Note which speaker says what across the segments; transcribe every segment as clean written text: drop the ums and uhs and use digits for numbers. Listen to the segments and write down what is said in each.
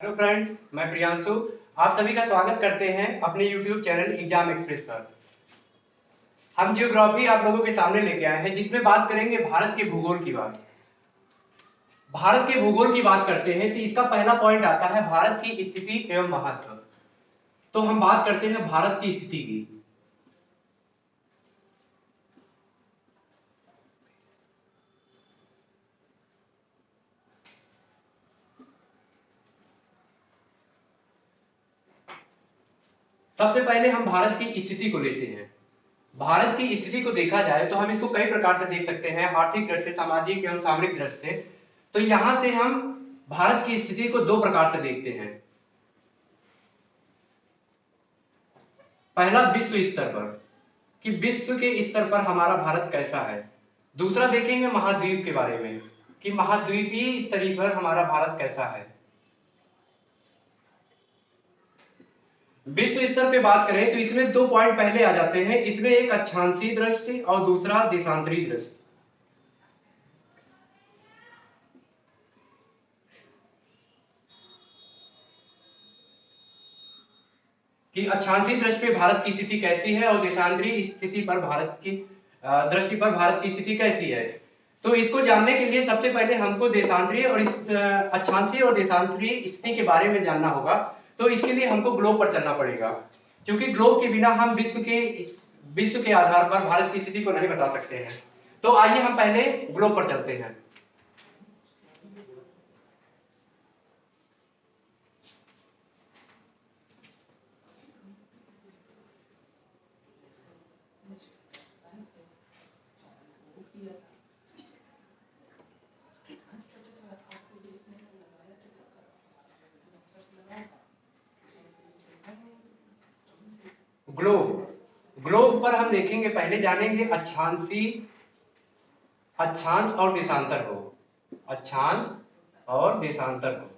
Speaker 1: Hello friends, मैं प्रियांशु। आप सभी का स्वागत करते हैं अपने यूट्यूब चैनल एग्जाम एक्सप्रेस पर। हम जियोग्राफी आप लोगों के सामने लेके आए हैं, जिसमें बात करेंगे भारत के भूगोल की बात। भारत के भूगोल की बात करते हैं तो इसका पहला पॉइंट आता है भारत की स्थिति एवं महत्व। तो हम बात करते हैं भारत की स्थिति की। सबसे पहले हम भारत की स्थिति को लेते हैं। भारत की स्थिति को देखा जाए तो हम इसको कई प्रकार से देख सकते हैं, आर्थिक दृष्टि से, सामाजिक एवं सामरिक दृष्टि से। तो यहां से हम भारत की स्थिति को दो प्रकार से देखते हैं। पहला विश्व स्तर पर, कि विश्व के स्तर पर हमारा भारत कैसा है। दूसरा देखेंगे महाद्वीप के बारे में, कि महाद्वीपीय स्तरीय पर हमारा भारत कैसा है। विश्व स्तर पे बात करें तो इसमें दो पॉइंट पहले आ जाते हैं। इसमें एक अक्षांशीय दृष्टि और दूसरा देशांतरी दृष्टि। कि अक्षांशीय दृष्टि पे भारत की स्थिति कैसी है और देशांतरी स्थिति पर भारत की दृष्टि पर भारत की स्थिति कैसी है। तो इसको जानने के लिए सबसे पहले हमको देशांतरी और अक्षांशीय और देशांतरी स्थिति के बारे में जानना होगा। तो इसके लिए हमको ग्लोब पर चलना पड़ेगा, क्योंकि ग्लोब के बिना हम विश्व के आधार पर भारत की स्थिति को नहीं बता सकते हैं। तो आइए हम पहले ग्लोब पर चलते हैं। ग्लोब ग्लोब पर हम देखेंगे, पहले जानेंगे अक्षांश और देशांतर को। अक्षांश और देशांतर को,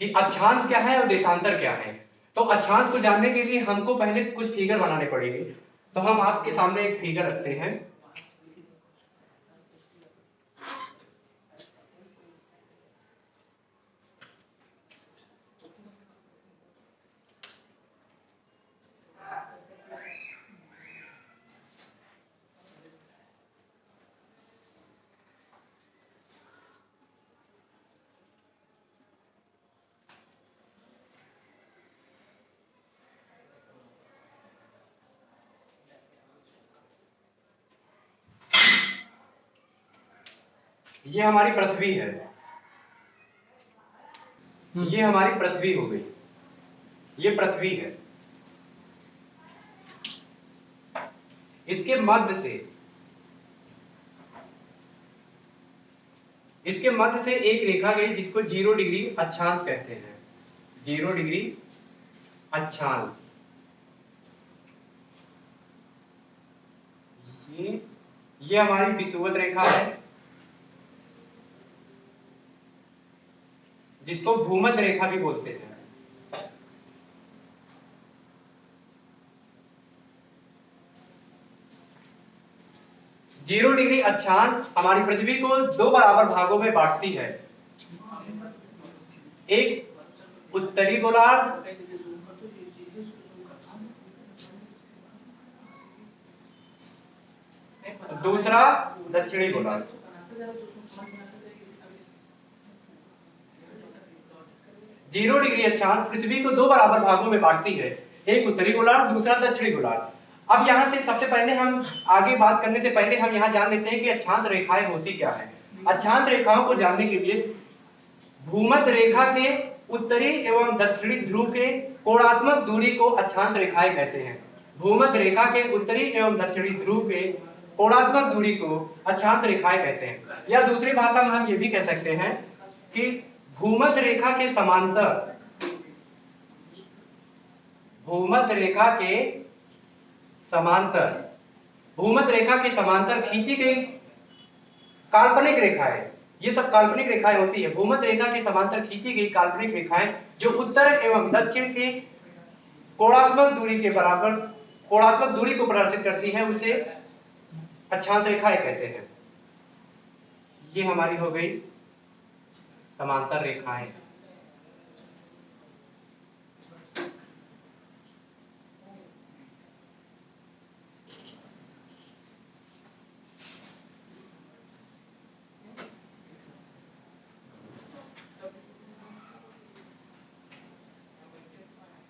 Speaker 1: कि अक्षांश क्या है और देशांतर क्या है। तो अक्षांश को जानने के लिए हमको पहले कुछ फिगर बनाने पड़ेंगे। तो हम आपके सामने एक फिगर रखते हैं। ये हमारी पृथ्वी है, ये हमारी पृथ्वी हो गई, ये पृथ्वी है। इसके मध्य से एक रेखा गई जिसको 0 डिग्री अक्षांश कहते हैं। 0 डिग्री अक्षांश। ये हमारी विषुवत रेखा है, जिसको भूमध्य रेखा भी बोलते हैं। जीरो डिग्री अक्षांश हमारी पृथ्वी को दो बराबर भागों में बांटती है। एक उत्तरी गोलार्ध, दूसरा दक्षिणी गोलार्ध। जीरो डिग्री अक्षांश पृथ्वी को दो बराबर भागों में बांटती है, एक उत्तरी गोलार्ध, दूसरा दक्षिणी गोलार्ध। अब यहाँ से सबसे पहले हम आगे बात करने से पहले हम यहाँ जान लेते हैं कि अक्षांश रेखाएं होती क्या है। अक्षांश रेखाओं को जानने के लिए भूमध्य रेखा के उत्तरी एवं दक्षिणी ध्रुव के कोणात्मक दूरी को अक्षांश रेखाएं कहते हैं। भूमध्य रेखा के उत्तरी एवं दक्षिणी ध्रुव के कोणात्मक दूरी को अक्षांश रेखाएं कहते हैं। या दूसरी भाषा में हम ये भी कह सकते हैं कि भूमध्य रेखा के समांतर, भूमध्य रेखा के समांतर, भूमध्य रेखा के समांतर खींची गई काल्पनिक रेखाएं, ये सब काल्पनिक रेखाएं होती है। भूमध्य रेखा के समांतर खींची गई काल्पनिक रेखाएं जो उत्तर एवं दक्षिण के कोणात्मक दूरी के बराबर, कोणात्मक दूरी को प्रदर्शित करती है, उसे अक्षांश रेखाएं कहते हैं। ये हमारी हो गई समांतर रेखाएं।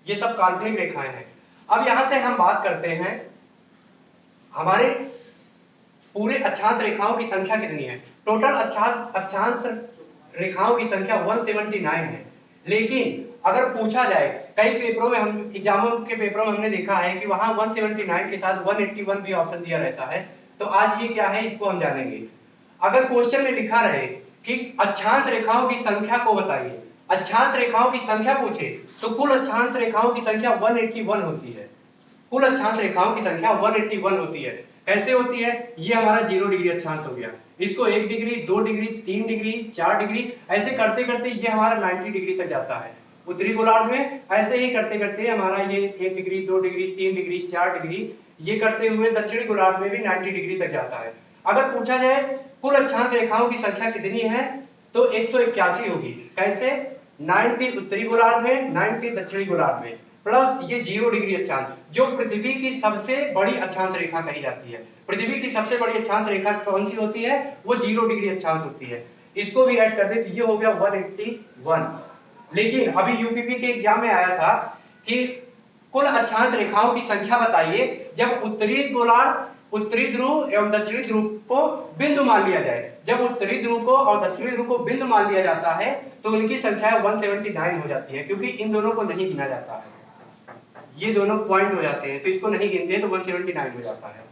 Speaker 1: ये सब काल्पनिक रेखाएं हैं। अब यहां से हम बात करते हैं हमारे पूरे अक्षांश रेखाओं की संख्या कितनी है। टोटल अक्षांश रेखाओं की संख्या 179 है। लेकिन अगर पूछा जाए, कई पेपरों में हम एग्जामों के पेपरों में हमने देखा है कि वहां 179 के साथ 181 भी ऑप्शन दिया रहता है। तो आज ये क्या है इसको हम जानेंगे। अगर क्वेश्चन में लिखा रहे कि अक्षांश रेखाओं की संख्या को बताइए, अक्षांश रेखाओं की संख्या पूछे, तो कुल अक्षांश रेखाओं की संख्या 181 होती है। कुल अक्षांश रेखाओं की संख्या 181 होती है। कैसे होती है? ये हमारा 0 डिग्री अक्षांश हो गया। इसको 1 डिग्री, 2 डिग्री, 3 डिग्री, 4 डिग्री, ऐसे करते करते ये हमारा 90 डिग्री तक जाता है उत्तरी गोलार्ध में। ऐसे ही करते करते हमारा ये 1 डिग्री, 2 डिग्री, 3 डिग्री, 4 डिग्री, ये करते हुए दक्षिणी गोलार्ध में भी 90 डिग्री तक जाता है। अगर पूछा जाए कुल अक्षांश रेखाओं की संख्या कितनी है, तो 181 होगी। कैसे? 90 उत्तरी गोलार्ध में, 90 दक्षिणी गोलार्ध में, प्लस ये 0 डिग्री अक्षांश, जो पृथ्वी की सबसे बड़ी अक्षांश रेखा कही जाती है। पृथ्वी की सबसे बड़ी अक्षांश रेखा कौन सी होती है? वो 0 डिग्री अक्षांश होती है। इसको भी ऐड कर दे तो ये हो गया 181। लेकिन अभी यूपीपी के एग्जाम में आया था कि कुल अक्षांश रेखाओं की संख्या बताइए जब उत्तरी गोलार्ध, उत्तरी ध्रुव एवं दक्षिणी ध्रुव को बिंदु मान लिया जाए। जब उत्तरी ध्रुव को और दक्षिणी ध्रुव को बिंदु मान लिया जाता है तो उनकी संख्या 179 हो जाती है, क्योंकि इन दोनों को नहीं गिना जाता है। ये दोनों पॉइंट हो जाते हैं तो इसको नहीं गिनते तो 179 हो जाता है।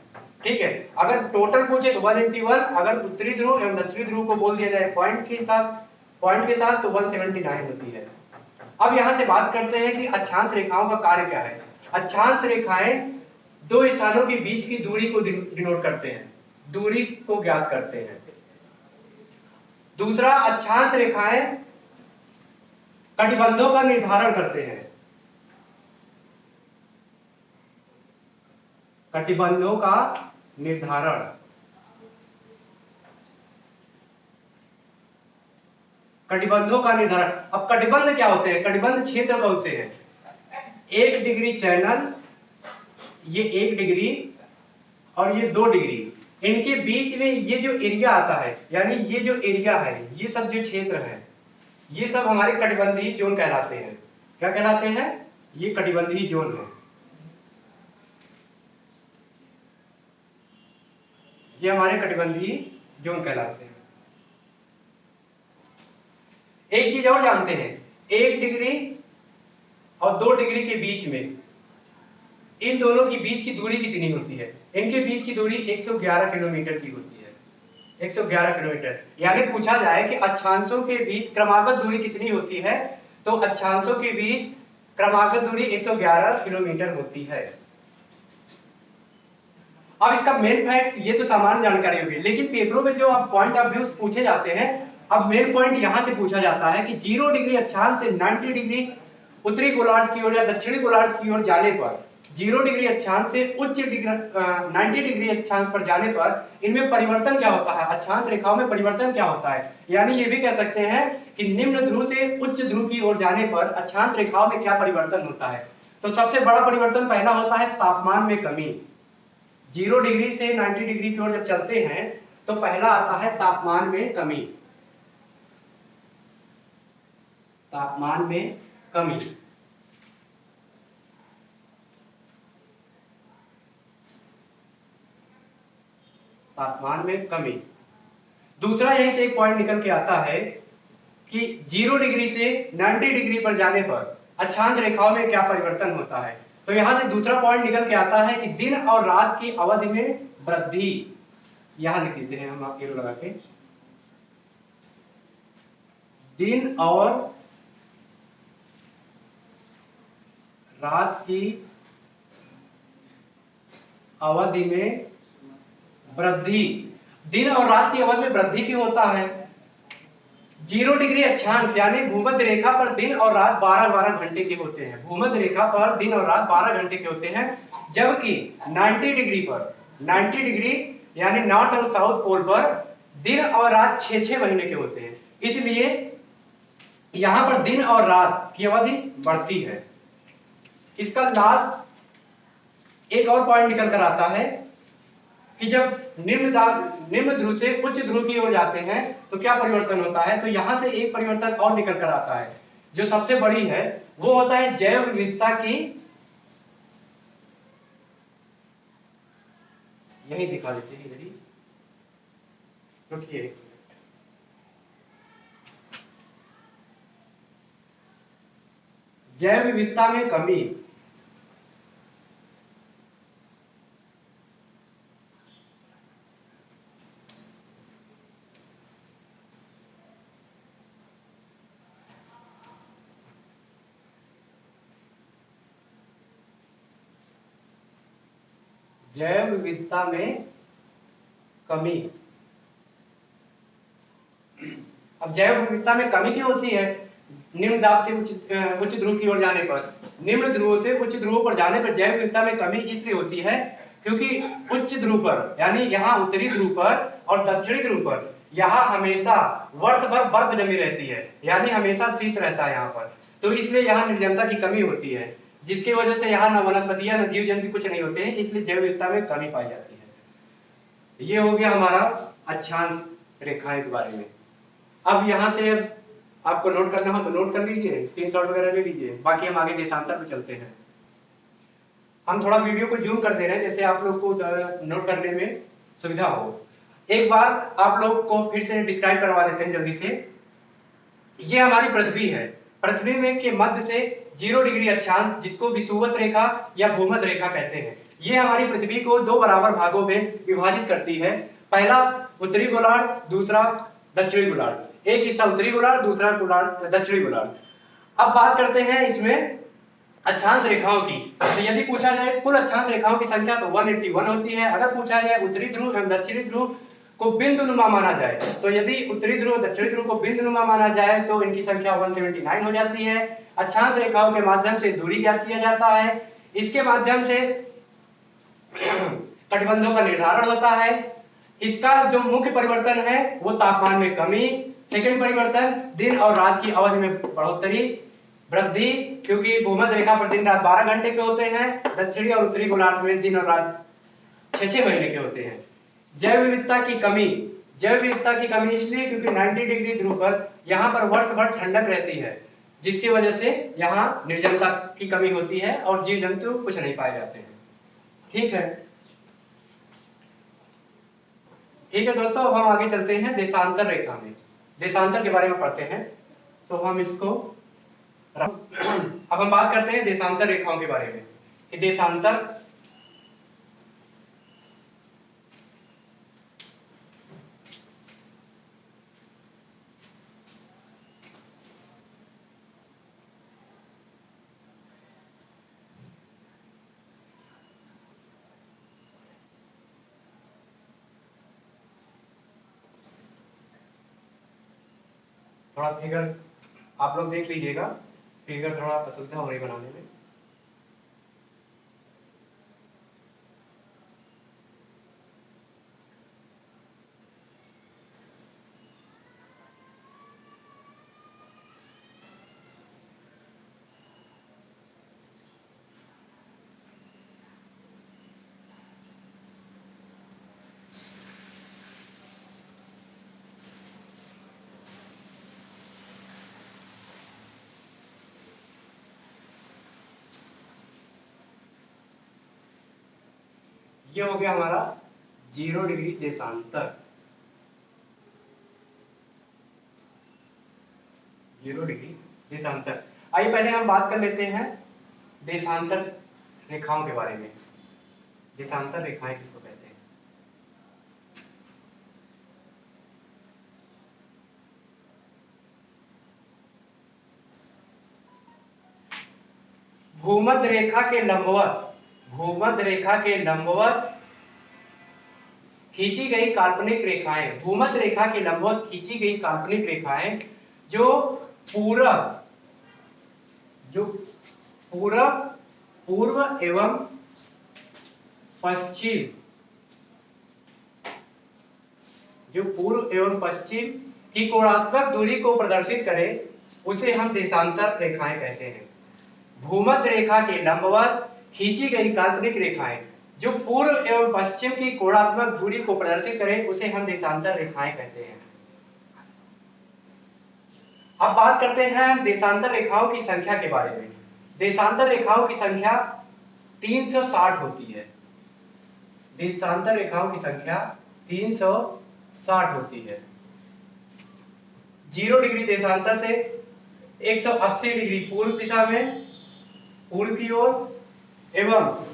Speaker 1: ठीक है। अगर टोटल पूछे तो 181, अगर उत्तरी ध्रुव एवं दक्षिणी ध्रुव को बोल दिया जाए पॉइंट के साथ तो 179 होती है। अब यहां से बात करते हैं कि अक्षांश रेखाओं का कार्य क्या है। अक्षांश रेखाएं दो स्थानों के बीच की दूरी को डिनोट करते हैं, दूरी को ज्ञात करते हैं। दूसरा, अक्षांश रेखाएं कटिबंधों का निर्धारण करते हैं। कटिबंधों का निर्धारण, कटिबंधों का निर्धारण। अब कटिबंध क्या होते हैं? कटिबंध क्षेत्र कौन से हैं? 1 डिग्री चैनल, ये 1 डिग्री और ये 2 डिग्री, इनके बीच में ये जो एरिया आता है, यानी ये जो एरिया है, ये सब जो क्षेत्र है, ये सब हमारे कटिबंधीय जोन कहलाते हैं। क्या कहलाते हैं? ये कटिबंधीय जोन है। ये हमारे कटिबंधीय जोन कहलाते हैं। एक चीज और जानते हैं, 1 डिग्री और 2 डिग्री के बीच में, इन दोनों के बीच की दूरी कितनी होती है? इनके बीच की दूरी 111 किलोमीटर की होती है। 111 किलोमीटर। यानी पूछा जाए कि अक्षांशों के बीच क्रमागत दूरी कितनी होती है, तो अक्षांशों के बीच क्रमागत दूरी 111 किलोमीटर होती है। अब इसका मेन फैक्ट, ये तो सामान्य जानकारी होगी, लेकिन पेपरों में जो अब पॉइंट ऑफ व्यू पूछे जाते हैं, अब मेन पॉइंट यहां से पूछा जाता है कि 0 डिग्री अक्षांश से 90 डिग्री उत्तरी गोलार्ध की ओर या दक्षिणी गोलार्ध की ओर जाने पर, 0 डिग्री अक्षांश से उच्च 90 डिग्री अक्षांश पर जाने पर इनमें परिवर्तन क्या होता है, अक्षांश रेखाओं में परिवर्तन क्या होता है। यानी ये भी कह सकते हैं कि निम्न ध्रुव से उच्च ध्रुव की ओर जाने पर अक्षांश रेखाओं में क्या परिवर्तन होता है। तो सबसे बड़ा परिवर्तन पहला होता है तापमान में कमी। 0 डिग्री से 90 डिग्री की ओर जब चलते हैं तो पहला आता है तापमान में कमी। तापमान में कमी, तापमान में कमी। दूसरा यहीं से एक पॉइंट निकल के आता है कि 0 डिग्री से 90 डिग्री पर जाने पर अक्षांश रेखाओं में क्या परिवर्तन होता है। तो यहां से दूसरा पॉइंट निकल के आता है कि दिन और रात की अवधि में वृद्धि। यहां लिख देते हैं हम आप एरो लगा के, दिन और रात की अवधि में वृद्धि। दिन और रात की अवधि में वृद्धि क्यों होता है? 0 डिग्री अक्षांश यानी भूमध्य रेखा पर दिन और रात 12-12 घंटे के होते हैं। भूमध्य रेखा पर दिन और रात 12 घंटे के होते हैं, जबकि 90 डिग्री पर, 90 डिग्री यानी नॉर्थ और साउथ पोल पर दिन और रात 6-6 महीने के होते हैं, इसलिए यहां पर दिन और रात की अवधि बढ़ती है। इसका लास्ट एक और पॉइंट निकल कर आता है कि जब निम्न ध्रुव से उच्च ध्रुव की ओर जाते हैं तो क्या परिवर्तन होता है। तो यहां से एक परिवर्तन और निकल कर आता है जो सबसे बड़ी है, वो होता है जैव विविधता की, यही दिखा देते हैं, यदि रुकिए, जैव विविधता में कमी। जैव विविधता में कमी। अब जैव विविधता में कमी क्यों होती है। निम्न दाब से उच्च ध्रुव की ओर जाने पर, निम्न ध्रुव से उच्च ध्रुव पर जाने पर जैव विविधता में कमी इसलिए होती है क्योंकि उच्च ध्रुव पर यानी यहाँ उत्तरी ध्रुव पर और दक्षिणी ध्रुव पर यहाँ हमेशा वर्ष भर बर्फ जमी रहती है, यानी हमेशा शीत रहता है यहाँ पर। तो इसलिए यहाँ निर्जनता की कमी होती है, जिसकी वजह से यहाँ न वनस्पतियां न जीव जंतु कुछ नहीं होते हैं, इसलिए जैव विविधता में कमी पाई जाती है। ये हो गया हमारा अक्षांश रेखाएं के बारे में। अब यहाँ से आपको नोट करना हो तो नोट कर लीजिए, स्क्रीनशॉट वगैरह ले लीजिए, बाकी हम आगे देशांतर पे चलते हैं। हम थोड़ा वीडियो को जूम कर दे रहे हैं जैसे आप लोग को नोट करने में सुविधा हो। एक बार आप लोग को फिर से डिस्क्राइब करवा देते हैं जल्दी से। ये हमारी पृथ्वी है, पृथ्वी में के मध्य से 0 डिग्री अक्षांश, जिसको विषुवत रेखा या भूमध्य रेखा कहते हैं, ये हमारी पृथ्वी को 2 बराबर भागों में विभाजित करती है। पहला उत्तरी गोलार्ध, दूसरा दक्षिणी गोलार्ध। एक हिस्सा उत्तरी गोलार्ध, दूसरा गोलार्ध दक्षिणी गोलार्ध। अब बात करते हैं इसमें अक्षांश रेखाओं की। तो यदि पूछा जाए कुल अक्षांश रेखाओं की संख्या तो 181 होती है। अगर पूछा जाए उत्तरी ध्रुव एवं दक्षिणी ध्रुव को बिंदुनुमा माना जाए, तो यदि उत्तरी ध्रुव दक्षिणी ध्रुव को बिंदुनुमा माना जाए तो इनकी संख्या 179 हो जाती है। अक्षांश रेखाओं के माध्यम से दूरी ज्ञात किया जाता है, इसके माध्यम से कटिबंधों का निर्धारण होता है। इसका जो मुख्य परिवर्तन है वो तापमान में कमी, सेकंड परिवर्तन दिन और रात की अवधि में बढ़ोतरी, वृद्धि, क्योंकि भूमध्य रेखा पर दिन रात 12 घंटे के होते हैं, दक्षिणी और उत्तरी गोलार्ध में दिन और रात 6-6 महीने के होते हैं। जैव विविधता की कमी, जैव विविधता की कमी इसलिए क्योंकि 90 डिग्री ध्रुव पर यहाँ पर वर्ष भर ठंडक रहती है, जिसकी वजह से यहाँ निर्जनता की कमी होती है और जीव जंतु कुछ नहीं पाए जाते हैं। ठीक है, ठीक है दोस्तों, अब हम आगे चलते हैं देशांतर रेखा में। देशांतर के बारे में पढ़ते हैं, तो हम इसको अब हम बात करते हैं देशांतर रेखाओं के बारे में कि देशांतर थोड़ा फिगर आप लोग देख लीजिएगा, फिगर थोड़ा असुविधा हो रही बनाने में। ये हो गया हमारा 0 डिग्री देशांतर, 0 डिग्री देशांतर। आइए पहले हम बात कर लेते हैं देशांतर रेखाओं के बारे में। देशांतर रेखाएं किसको कहते हैं। भूमध्य रेखा के लंबवत, भूमध्य रेखा के लंबवत खींची गई काल्पनिक रेखाएं, भूमध्य रेखा के लंबवत खींची गई काल्पनिक रेखाएं जो पूरब, जो पूरब, पूर्व एवं पश्चिम जो पूर्व एवं पश्चिम की कोणात्मक दूरी को प्रदर्शित करे उसे हम देशांतर रेखाएं कहते हैं। भूमध्य रेखा के लंबवत खींची गई काल्पनिक रेखाएं जो पूर्व एवं पश्चिम की कोणात्मक दूरी को प्रदर्शित करें उसे हम देशांतर रेखाएं कहते हैं। अब बात करते हैं देशांतर रेखाओं की संख्या के बारे में। देशांतर रेखाओं की संख्या 360 होती है। देशांतर रेखाओं की संख्या 360 होती है। 0 डिग्री देशांतर से 180 डिग्री पूर्व दिशा में पूर्व की ओर एवं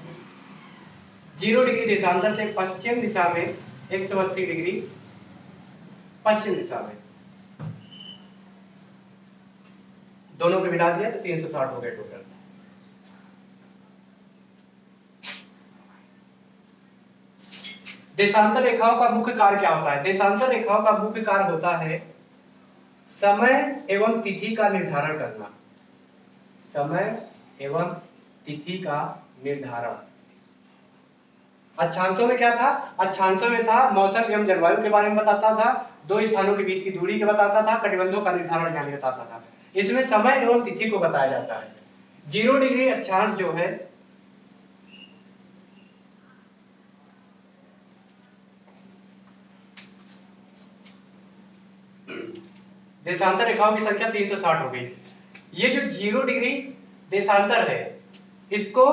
Speaker 1: 0 डिग्री देशांतर से पश्चिम दिशा में 180 डिग्री पश्चिम दिशा में। दोनों को मिला दिया तो 360 हो गए टोटल। देशांतर रेखाओं का मुख्य कार्य क्या होता है? देशांतर रेखाओं का मुख्य कार्य होता है समय एवं तिथि का निर्धारण करना। समय एवं तिथि का निर्धारण। अक्षांशों में क्या था? अक्षांशों में था मौसम एवं जलवायु के बारे में बताता था, दो स्थानों के बीच की दूरी के बताता था, कटिबंधों का निर्धारण यानी बताता था। इसमें समय एवं तिथि को बताया जाता है। 0 डिग्री अक्षांश जो है देशांतर रेखाओं की संख्या 360 हो गई। ये जो 0 डिग्री देशांतर है इसको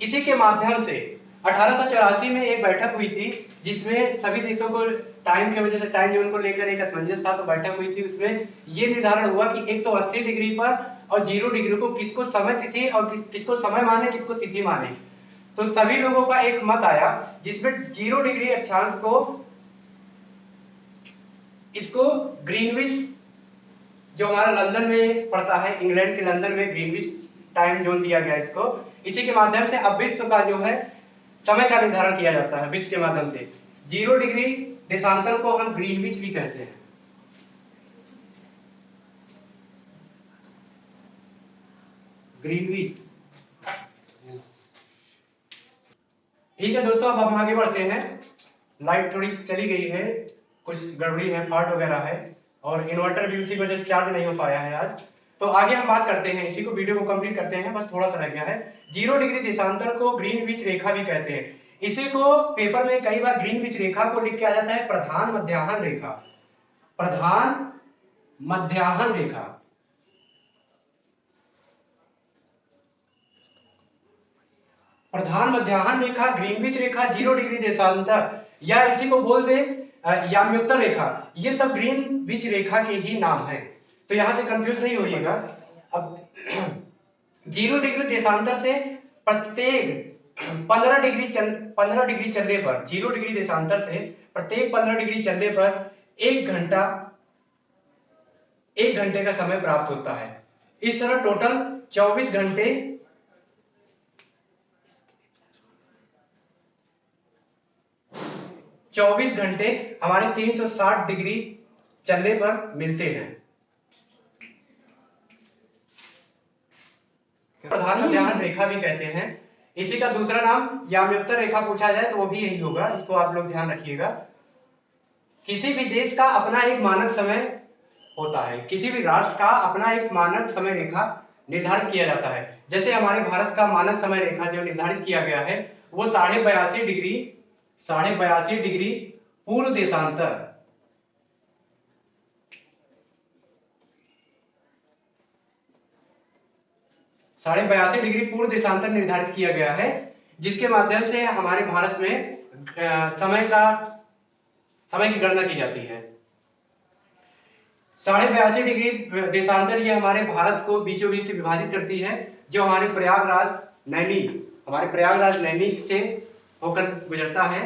Speaker 1: इसी के माध्यम से 1884 में एक बैठक हुई थी जिसमें सभी देशों को टाइम की वजह से टाइम जोन को लेकर एक असमंजस था, तो बैठक हुई थी। उसमें ये निर्धारण हुआ कि 180 डिग्री पर और 0 डिग्री को किसको समय तिथि और किसको समय माने किसको तिथि माने। तो सभी लोगों का एक मत आया जिसमें 0 डिग्री अक्षांश को इसको ग्रीनविच जो हमारा लंदन में पड़ता है, इंग्लैंड के लंदन में ग्रीनविच टाइम जोन दिया गया इसको। इसी के माध्यम से अब विश्व का जो है समय का निर्धारण किया जाता है विश्व के माध्यम से। 0 डिग्री देशांतर को हम ग्रीनविच भी कहते हैं। ग्रीनविच। ठीक है दोस्तों, अब हम आगे बढ़ते हैं। लाइट थोड़ी चली गई है, कुछ गड़बड़ी है, फॉल्ट वगैरह है और इन्वर्टर भी उसी वजह से चार्ज नहीं हो पाया है आज। तो आगे हम बात करते हैं, इसी को वीडियो को कंप्लीट करते हैं, बस थोड़ा सा रह गया है। 0 डिग्री देशांतर को ग्रीनविच रेखा भी कहते हैं। इसी को पेपर में कई बार ग्रीनविच रेखा को लिख के आ जाता है प्रधान मध्याह्न रेखा। प्रधान मध्याह्न रेखा। प्रधान मध्याह्न रेखा, ग्रीनविच रेखा, 0 डिग्री देशांतर या इसी को बोल दे याम्योत्तर रेखा, ये सब ग्रीनविच रेखा के ही नाम हैं। तो यहां से कंफ्यूज नहीं होइएगा। अब 0 डिग्री देशांतर से प्रत्येक 15 डिग्री चलने पर, 0 डिग्री देशांतर से प्रत्येक 15 डिग्री चलने पर 1 घंटे का समय प्राप्त होता है। इस तरह टोटल 24 घंटे 24 घंटे हमारे 360 डिग्री चलने पर मिलते हैं। प्रधान मध्याह्न रेखा भी कहते हैं। इसी का दूसरा नाम याम्योत्तर रेखा पूछा जाए तो वो भी यही होगा, इसको आप लोग ध्यान रखिएगा। किसी भी देश का अपना एक मानक समय होता है, किसी भी राष्ट्र का अपना एक मानक समय रेखा निर्धारित किया जाता है। जैसे हमारे भारत का मानक समय रेखा जो निर्धारित किया गया है वो 82.5 डिग्री पूर्व देशांतर, 82.5 डिग्री पूर्व देशांतर निर्धारित किया गया है, जिसके माध्यम से हमारे भारत में समय की गणना की जाती है। 82.5 डिग्री देशांतर ये हमारे भारत को बीचों बीच से विभाजित करती है, जो हमारे प्रयागराज नैनी से होकर गुजरता है।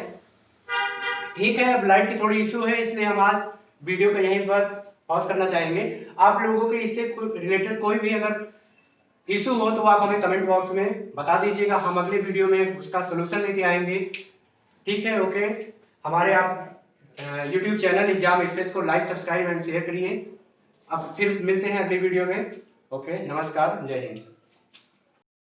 Speaker 1: ठीक है, अब लाइट की थोड़ी इशू है इसलिए हम आज वीडियो को यहीं पर पॉज करना चाहेंगे। आप लोगों के इससे रिलेटेड कोई भी अगर इशू हो तो आप हमें कमेंट बॉक्स में बता दीजिएगा, हम अगले वीडियो में उसका सोल्यूशन लेके आएंगे। ठीक है, ओके। हमारे आप YouTube चैनल एग्जाम एक्सप्रेस को लाइक, सब्सक्राइब एंड शेयर करिए। अब फिर मिलते हैं अगले वीडियो में। ओके, नमस्कार, जय हिंद।